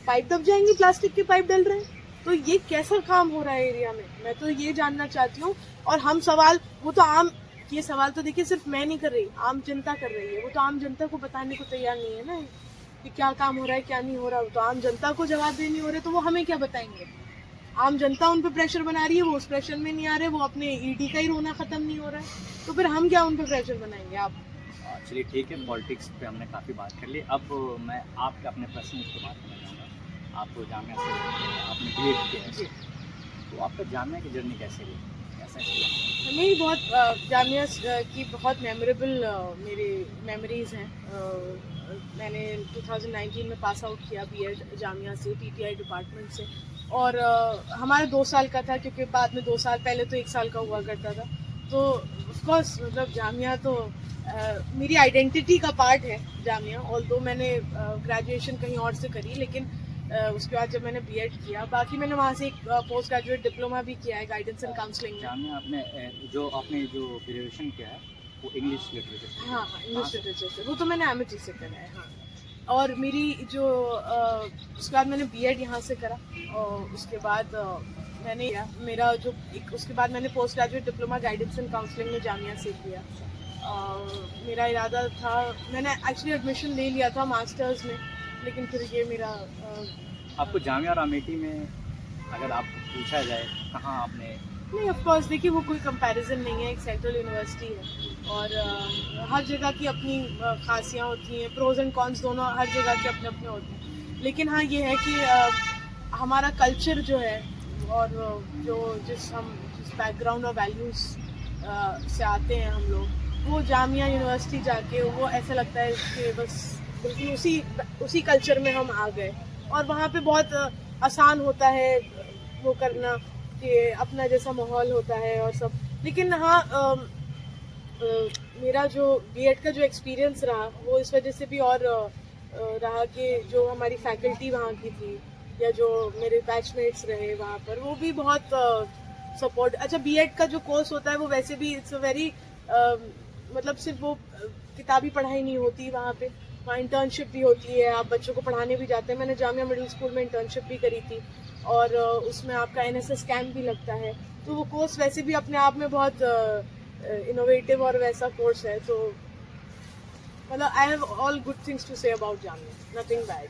B: पाइप दब जाएंगे, प्लास्टिक के पाइप डल रहे हैं। तो ये कैसा काम हो रहा है एरिया में, मैं तो ये जानना चाहती हूँ। और हम सवाल, वो तो आम, ये सवाल तो देखिए सिर्फ मैं नहीं कर रही, आम जनता कर रही है। वो तो आम जनता को बताने को तैयार नहीं है ना कि क्या काम हो रहा है क्या नहीं हो रहा। तो आम जनता को जवाब देने हो रहे तो वो हमें क्या बताएंगे। आम जनता उन पर प्रेशर बना रही है, वो उस प्रेशर में नहीं आ रहे, वो अपने ED का ही रोना खत्म नहीं हो रहा है, तो फिर हम क्या उन पर प्रेशर बनाएंगे। आप
A: चलिए ठीक है, पॉलिटिक्स पे हमने काफ़ी बात कर ली। अब मैं आपके अपने प्रश्न की बात करना चाहूँगा। आप जामिया से आपने BEd किया है, तो आपका जामिया की जर्नी कैसे रही, कैसा एक्सपीरियंस?
B: मेरी बहुत जामिया की बहुत मेमोरेबल मेरी मेमोरीज़ हैं। मैंने 2019 में पास आउट किया BEd जामिया से, TTI डिपार्टमेंट से। और हमारा 2 साल का था, क्योंकि बाद में 2 साल, पहले तो 1 साल का हुआ करता था। तो ऑफकोर्स मतलब जामिया तो मेरी आइडेंटिटी का पार्ट है जामिया। ऑल्दो मैंने ग्रेजुएशन कहीं और से करी, लेकिन उसके बाद जब मैंने BEd किया, बाकी मैंने वहाँ से एक पोस्ट ग्रेजुएट डिप्लोमा भी किया है गाइडेंस एंड काउंसलिंग में।
A: जामिया आपने जो ग्रेजुएशन किया है वो इंग्लिश लिटरेचर से?
B: हाँ, इंग्लिश लिटरेचर से। वो तो मैंने Amity से करा है, हाँ। और मेरी जो उसके बाद मैंने BEd यहाँ से करा, और उसके बाद मैंने मेरा जो उसके बाद मैंने post graduate diploma guidance and counselling में जामिया से किया। मेरा इरादा था, मैंने एक्चुअली एडमिशन ले लिया था मास्टर्स में, लेकिन फिर ये मेरा
A: आपको जामिया और अमेठी में अगर आपको पूछा जाए कहाँ आपने?
B: नहीं, ऑफ कोर्स देखिए वो कोई कंपैरिजन नहीं है, एक सेंट्रल यूनिवर्सिटी है, और हर जगह की अपनी खासियाँ होती हैं, प्रोज एंड कॉन्स दोनों हर जगह के अपने अपने होते हैं। लेकिन हाँ ये है कि हमारा कल्चर जो है, और जो जिस बैकग्राउंड और वैल्यूज़ से आते हैं हम लोग, वो जामिया यूनिवर्सिटी जाके वो ऐसा लगता है कि बस बिल्कुल उसी कल्चर में हम आ गए और वहाँ पे बहुत आसान होता है वो करना कि अपना जैसा माहौल होता है और सब। लेकिन हाँ मेरा जो बीएड का जो एक्सपीरियंस रहा वो इस वजह से भी और रहा कि जो हमारी फैकल्टी वहाँ की थी या जो मेरे बैचमेट्स रहे वहाँ पर वो भी बहुत सपोर्ट। अच्छा, बीएड का जो कोर्स होता है वो वैसे भी इट्स अ वेरी मतलब सिर्फ वो किताबी पढ़ाई नहीं होती वहाँ पे, वहाँ इंटर्नशिप भी होती है, आप बच्चों को पढ़ाने भी जाते हैं। मैंने जामिया मिडिल स्कूल में इंटर्नशिप भी करी थी और उसमें आपका एनएसएस कैंप भी लगता है, तो वो कोर्स वैसे भी अपने आप में बहुत इनोवेटिव और वैसा कोर्स है। तो मतलब I have all good things to say about Jamia, nothing bad.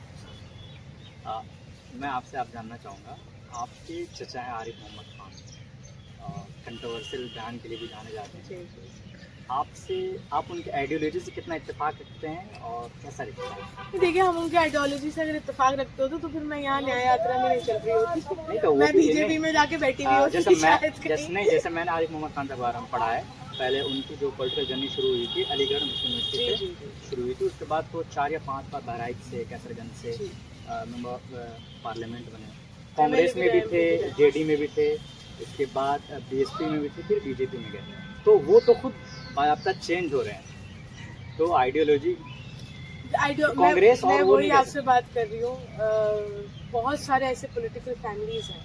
A: मैं आपसे आप जानना चाहूँगा, आपके चचा हैं आरिफ मोहम्मद खान, कंट्रोवर्शियल बयान के लिए भी जाने जाते हैं।
B: जी जी।
A: आप उनके आइडियोलॉजी से कितना इत्तेफाक रखते हैं और कैसा रखते हैं?
B: देखिए, हम उनके आइडियोलॉजी से अगर इत्तेफाक रखते होते तो फिर मैं यहाँ न्याय यात्रा में नहीं चल रही होती,
A: नहीं तो
B: मैं बीजेपी में जाके बैठी हुई होती
A: जैसे मैंने आरिफ मोहम्मद खान के बारे में पढ़ा है, पहले उनकी जो पॉलिटिकल जर्नी शुरू हुई थी अलीगढ़ मुस्लिम यूनिवर्सिटी से शुरू हुई थी, उसके बाद तो 4 या 5 बार बहराइच से कैसरगंज से मेंबर पार्लियामेंट बने, कांग्रेस में भी थे, जेडी में भी थे, उसके बाद बीएसपी में भी थे, फिर बीजेपी में गए। तो वो तो खुद बाकायदा चेंज हो रहे हैं, तो आइडियोलॉजी कांग्रेस
B: मैं
A: और वो
B: वही आपसे बात कर रही हूँ। बहुत सारे ऐसे पॉलिटिकल फैमिलीज हैं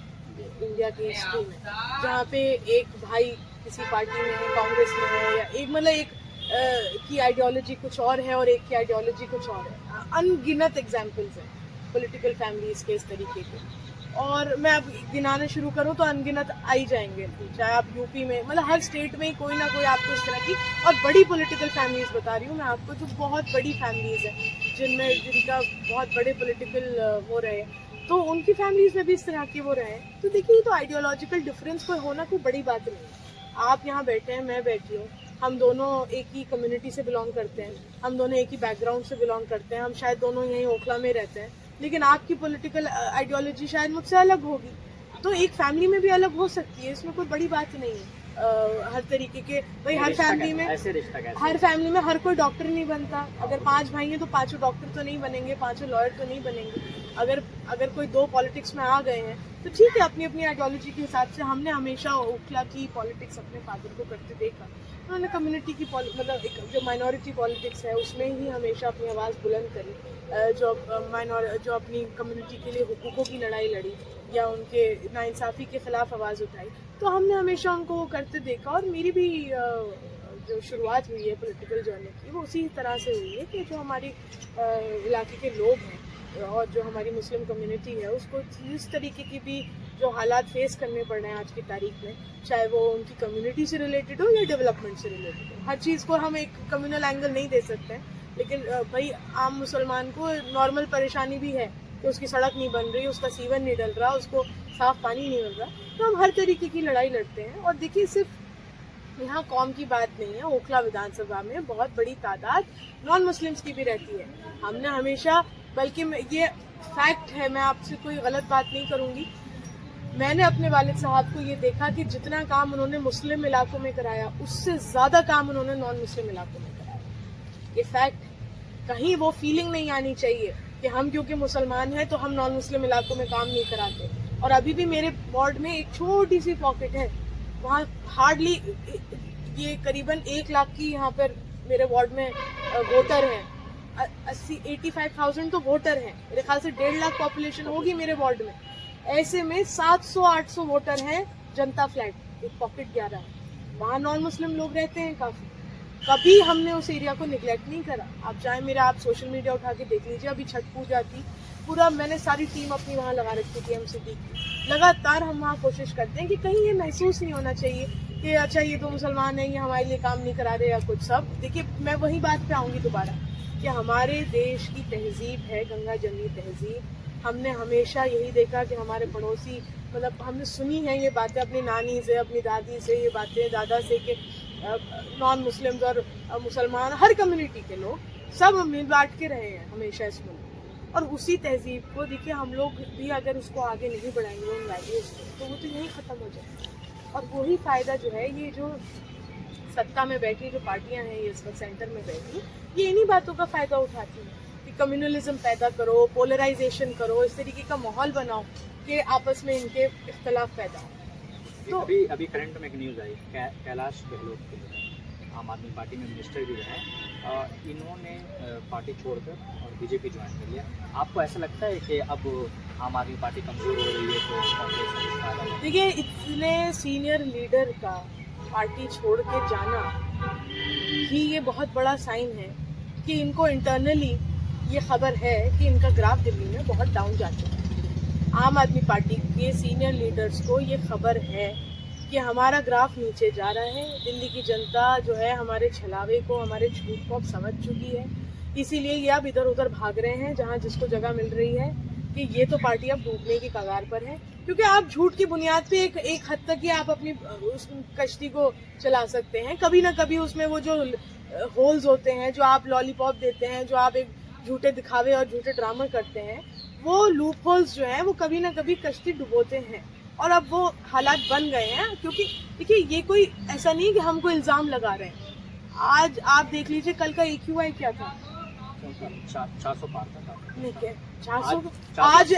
B: इंडिया की हिस्ट्री में जहाँ पे एक भाई किसी पार्टी में है, कांग्रेस में है, या एक मतलब एक की आइडियोलॉजी कुछ और है और एक की आइडियोलॉजी कुछ और है। अनगिनत एग्जाम्पल्स हैं पॉलिटिकल फैमिलीज के इस तरीके के, और मैं अब गिनाना शुरू करूँ तो अनगिनत आ ही जाएंगे। चाहे आप यूपी में, मतलब हर स्टेट में कोई ना कोई आपको इस तरह की और बड़ी पॉलिटिकल फैमिलीज बता रही हूँ मैं आपको, जो बहुत बड़ी फैमिलीज हैं जिनका बहुत बड़े पॉलिटिकल वो रहे, तो उनकी फैमिलीज में भी इस तरह के वो रहे। तो देखिए, ये तो आइडियोलॉजिकल डिफरेंस कोई होना कोई बड़ी बात नहीं है। आप यहाँ बैठे हैं, मैं बैठी हूँ, हम दोनों एक ही कम्युनिटी से बिलोंग करते हैं, हम दोनों एक ही बैकग्राउंड से बिलोंग करते हैं, हम शायद दोनों यहीं ओखला में रहते हैं, लेकिन आपकी पॉलिटिकल आइडियोलॉजी शायद मुझसे अलग होगी, तो एक फैमिली में भी अलग हो सकती है, इसमें कोई बड़ी बात नहीं है। हर तरीके के भाई हर फैमिली में हर कोई डॉक्टर नहीं बनता। अगर 5 भाई हैं तो 5 डॉक्टर तो नहीं बनेंगे, 5 लॉयर तो नहीं बनेंगे। अगर कोई 2 पॉलिटिक्स में आ गए हैं तो ठीक है, अपनी अपनी आइडियोलॉजी के हिसाब से। हमने हमेशा ओखला की पॉलिटिक्स अपने फादर को करते देखा, उन्होंने कम्युनिटी की मतलब एक जो माइनॉरिटी पॉलिटिक्स है उसमें ही हमेशा अपनी आवाज़ बुलंद करी, जो अपनी कम्युनिटी के लिए हुकूकों की लड़ाई लड़ी या उनके नाइंसाफ़ी के ख़िलाफ़ आवाज़ उठाई, तो हमने हमेशा उनको वो करते देखा। और मेरी भी जो शुरुआत हुई है पॉलिटिकल जर्नी की, वो उसी तरह से हुई है कि जो हमारी इलाके के लोग हैं और जो हमारी मुस्लिम कम्युनिटी है, उसको इस तरीके की भी जो हालात फेस करने पड़ रहे हैं आज की तारीख में, चाहे वो उनकी कम्युनिटी से रिलेटेड हो या डेवलपमेंट से रिलेटेड हो, हर चीज़ को हम एक कम्युनल एंगल नहीं दे सकते हैं। लेकिन भाई आम मुसलमान को नॉर्मल परेशानी भी है कि उसकी सड़क नहीं बन रही, उसका सीवन नहीं डल रहा, उसको साफ़ पानी नहीं मिल रहा, तो हम हर तरीके की लड़ाई लड़ते हैं। और देखिए, सिर्फ यहाँ कौम की बात नहीं है, ओखला विधानसभा में बहुत बड़ी तादाद नॉन मुस्लिम्स की भी रहती है। हमने हमेशा, बल्कि ये फैक्ट है, मैं आपसे कोई गलत बात नहीं करूँगी, मैंने अपने वालिद साहब को ये देखा कि जितना काम उन्होंने मुस्लिम इलाकों में कराया उससे ज़्यादा काम उन्होंने नॉन मुस्लिम इलाकों में कराया। ये फैक्ट, कहीं वो फीलिंग नहीं आनी चाहिए कि हम क्योंकि मुसलमान हैं तो हम नॉन मुस्लिम इलाकों में काम नहीं कराते। और अभी भी मेरे वार्ड में एक छोटी सी पॉकेट है, वहाँ हार्डली ये करीबन 1 लाख की यहाँ पर मेरे वार्ड में वोटर हैं, 85,000 तो वोटर हैं, मेरे ख्याल से 1.5 लाख पॉपुलेशन होगी मेरे वार्ड में। ऐसे में 700-800 वोटर हैं जनता फ्लैट, एक पॉकेट 11 है, वहाँ नॉन मुस्लिम लोग रहते हैं काफ़ी। कभी हमने उस एरिया को निगलेक्ट नहीं करा। आप सोशल मीडिया उठा के देख लीजिए, अभी छठ पूजा थी, पूरा मैंने सारी टीम अपनी वहाँ लगा रखी थी एमसीडी की। लगातार हम वहाँ कोशिश करते हैं कि कहीं ये महसूस नहीं होना चाहिए कि अच्छा ये तो मुसलमान है, ये हमारे लिए काम नहीं करा रहे या कुछ। सब देखिए, मैं वही बात पे आऊँगी दोबारा कि हमारे देश की तहजीब है गंगा जमनी तहजीब। हमने हमेशा यही देखा कि हमारे पड़ोसी, मतलब हमने सुनी है ये बातें अपनी नानी से, अपनी दादी से, ये बातें दादा से, कि नॉन मुस्लिम्स और मुसलमान हर कम्युनिटी के लोग सब मिल बांट के रहे हैं हमेशा इस मुल्क। और उसी तहजीब को देखिए, हम लोग भी अगर उसको आगे नहीं बढ़ाएंगे उन वैल्यूज़ को, तो वो तो यहीं ख़त्म हो जाएगा। और वही फ़ायदा जो है, ये जो सत्ता में बैठी जो पार्टियां हैं, ये इस वक्त सेंटर में बैठी, ये इन्हीं बातों का फ़ायदा उठाती हैं कि कम्युनलिज्म पैदा करो, पोलराइजेशन करो, इस तरीके का माहौल बनाओ कि आपस में इनके इख्तलाफ पैदा हो। तो
A: अभी करंट में एक न्यूज़ आई, कैलाश गहलोत के जो है आम आदमी पार्टी में मिनिस्टर भी रहे, इन्होंने पार्टी छोड़कर और बीजेपी ज्वाइन कर लिया। आपको ऐसा लगता है कि अब आम आदमी पार्टी कमज़ोर हो रही है तो कांग्रेस का फायदा होगा?
B: देखिए, इतने सीनियर लीडर का पार्टी छोड़ के जाना ही ये बहुत बड़ा साइन है कि इनको इंटरनली ये खबर है कि इनका ग्राफ दिल्ली में बहुत डाउन जा चुका है। आम आदमी पार्टी के सीनियर लीडर्स को ये खबर है कि हमारा ग्राफ नीचे जा रहा है। दिल्ली की जनता जो है हमारे छलावे को, हमारे झूठ को अब समझ चुकी है, इसीलिए ये अब इधर उधर भाग रहे हैं जहां जिसको जगह मिल रही है कि ये तो पार्टी अब डूबने की कगार पर है। क्योंकि आप झूठ की बुनियाद पे एक हद तक ही आप अपनी उस कश्ती को चला सकते हैं। कभी ना कभी उसमें वो जो होल्स होते हैं, जो आप लॉलीपॉप देते हैं, जो आप एक झूठे दिखावे और झूठे ड्रामा करते हैं, वो लूप होल्स जो हैं वो कभी ना कभी कश्ती डुबोते हैं। और अब वो हालात बन गए हैं। क्योंकि देखिए, ये कोई ऐसा नहीं कि हमको इल्जाम लगा रहे हैं। आज आप देख लीजिए, कल का AQI क्या था?
A: 400 पार था।
B: नहीं, क्या 400?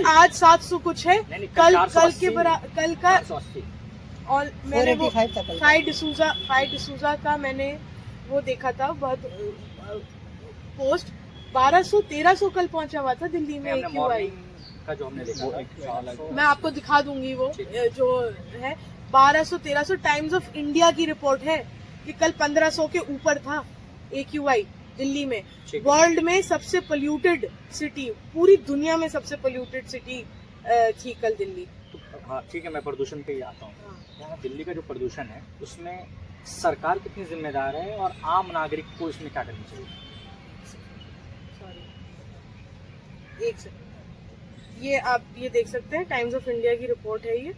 B: आज 700 कुछ है। कल कल का
A: 480।
B: और मैंने वो फाइव डिसूजा का मैंने वो देखा था बहुत पोस्ट, 1200-1300 कल पहुंचा हुआ था दिल्ली में AQI
A: का जो हमने देखा था।
B: मैं आपको दिखा दूंगी वो जो है 1200-1300 टाइम्स ऑफ इंडिया की रिपोर्ट है कि कल 1500 के ऊपर था AQI दिल्ली में। वर्ल्ड में सबसे पोल्यूटेड सिटी, पूरी दुनिया में सबसे पोल्यूटेड सिटी थी कल दिल्ली।
A: हाँ ठीक है, मैं प्रदूषण पे ही आता हूँ। यहाँ दिल्ली का जो प्रदूषण है उसमें सरकार कितनी जिम्मेदार है और आम नागरिक को इसमें क्या करना चाहिए?
B: सॉरी, एक सेकंड, ये आप ये देख सकते हैं, टाइम्स ऑफ इंडिया की रिपोर्ट है ये,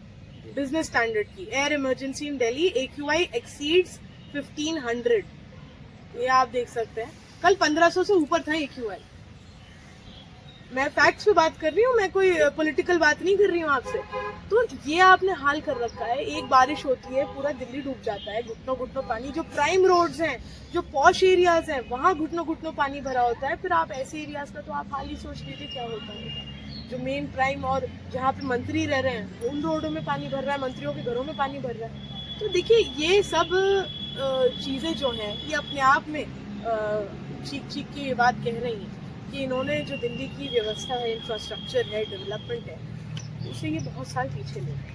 B: बिजनेस स्टैंडर्ड की। Air emergency in Delhi, AQI exceeds 1500। ये आप देख सकते हैं, कल 1500 से ऊपर था AQI। मैं फैक्ट्स पे बात कर रही हूँ, मैं कोई पॉलिटिकल बात नहीं कर रही हूँ आपसे। तो ये आपने हाल कर रखा है। एक बारिश होती है, पूरा दिल्ली डूब जाता है, घुटनों घुटनों पानी। जो प्राइम रोड्स हैं, जो पॉश एरियाज हैं, वहाँ घुटनों घुटनों पानी भरा होता है। फिर आप ऐसे एरियाज का तो आप हाल ही सोच लीजिए क्या होता है। जो मेन प्राइम और जहाँ पे मंत्री रह रहे हैं, उन रोडों में पानी भर रहा है, मंत्रियों के घरों में पानी भर रहा है। तो देखिए, ये सब चीज़ें जो हैं ये अपने आप में चीख चीख के ये बात कह रही हैं कि इन्होंने जो दिल्ली की व्यवस्था है, इंफ्रास्ट्रक्चर है, डेवलपमेंट है, उससे ये बहुत साल पीछे ले गए।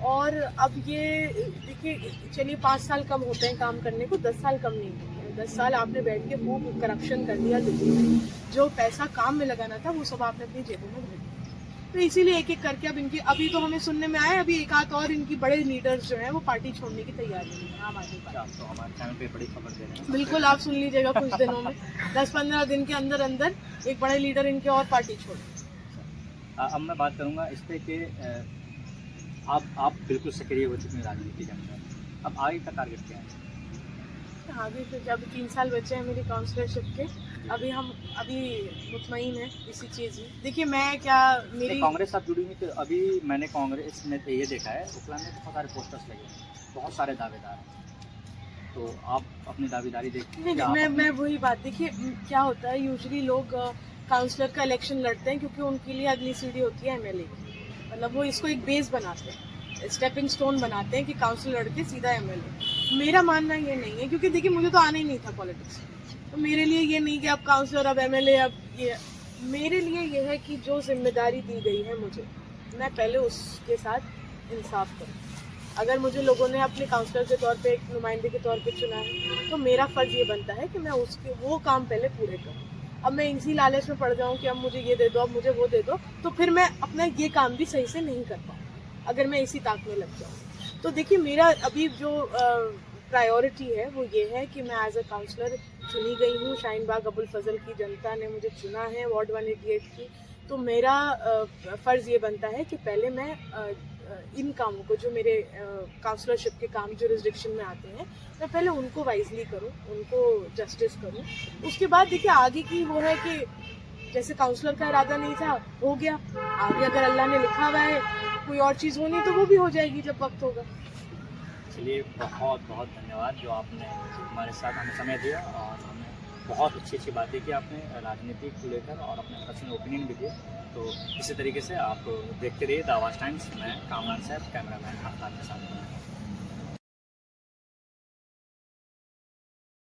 B: और अब ये देखिए, चलिए 5 साल कम होते हैं काम करने को, 10 साल कम नहीं होते हैं। 10 साल आपने बैठ के खूब करप्शन कर दिया दिल्ली में। जो पैसा काम में लगाना था वो सब आपने अपनी जेबों में भर दिया। तो इसीलिए एक एक करके अब इनकी, अभी तो हमें सुनने में आया, अभी एक आध और इनकी बड़े लीडर्स जो हैं वो पार्टी छोड़ने की तैयारी में आम आदमी पार्टी।
A: तो हमारे चैनल पे बड़ी खबर दे रहे हैं।
B: बिल्कुल, आप सुन लीजिएगा कुछ दिनों में, 10-15 दिन के अंदर अंदर एक बड़े लीडर इनके और पार्टी छोड़।
A: अब मैं बात करूंगा इस पे कि आप बिल्कुल सक्रिय हो चुके हैं राजनीति के अंदर। अब आगे का टारगेट क्या है?
B: आगे फिर जब 3 साल बचे हैं मेरी काउंसलरशिप के, अभी मुतमईन है इसी चीज़ में। देखिए, मैं क्या मेरी
A: कांग्रेस आप जुड़ी हुई, तो अभी मैंने कांग्रेस में ये देखा है, उपला में बहुत सारे पोस्टर्स लगे हैं, बहुत सारे दावेदार हैं। तो आप अपनी दावेदारी देखते हैं?
B: नहीं, मैं वही बात, देखिए क्या होता है, यूजुअली लोग काउंसलर का इलेक्शन लड़ते हैं क्योंकि उनके लिए अगली सीढ़ी होती है MLA की। मतलब वो इसको एक बेस बनाते हैं, स्टेपिंग स्टोन बनाते हैं कि काउंसलर लड़के सीधा MLA। मेरा मानना ये नहीं है, क्योंकि देखिए मुझे तो आना ही नहीं था पॉलिटिक्स। तो मेरे लिए ये नहीं कि अब काउंसलर, अब MLA, अब ये, मेरे लिए ये है कि जो जिम्मेदारी दी गई है मुझे, मैं पहले उसके साथ इंसाफ करूँ। अगर मुझे लोगों ने अपने काउंसलर के तौर पे, एक नुमाइंदे के तौर पे चुना है, तो मेरा फ़र्ज़ ये बनता है कि मैं उसके वो काम पहले पूरे करूँ। अब मैं इसी लालच में पड़ जाऊँ कि अब मुझे ये दे दो, अब मुझे वो दे दो, तो फिर मैं अपना ये काम भी सही से नहीं कर पाऊँ अगर मैं इसी ताक में लग जाऊँ। तो देखिए, मेरा अभी जो प्रायोरिटी है वो ये है कि मैं एज अ काउंसलर चुनी गई हूँ। शाहीन बाग अबुल फजल की जनता ने मुझे चुना है, वार्ड 188 की। तो मेरा फ़र्ज़ ये बनता है कि पहले मैं इन कामों को, जो मेरे काउंसलरशिप के काम जुरिस्डिक्शन में आते हैं, मैं पहले उनको वाइजली करूं, उनको जस्टिस करूं। उसके बाद देखिए आगे की वो है कि जैसे काउंसलर का इरादा नहीं था, हो गया, आगे अगर अल्लाह ने लिखा हुआ है कोई और चीज़ होनी तो वो भी हो जाएगी जब वक्त होगा।
A: चलिए, बहुत बहुत धन्यवाद जो आपने हमारे साथ हमें समय दिया और हमें बहुत अच्छी अच्छी बातें की आपने राजनीति को लेकर और अपने पर्सनल ओपिनियन भी दिए। तो इसी तरीके से आप देखते रहिए द आवाज़ टाइम्स। मैं कामरान सैफ, कैमरामैन आफ्ताब के साथ।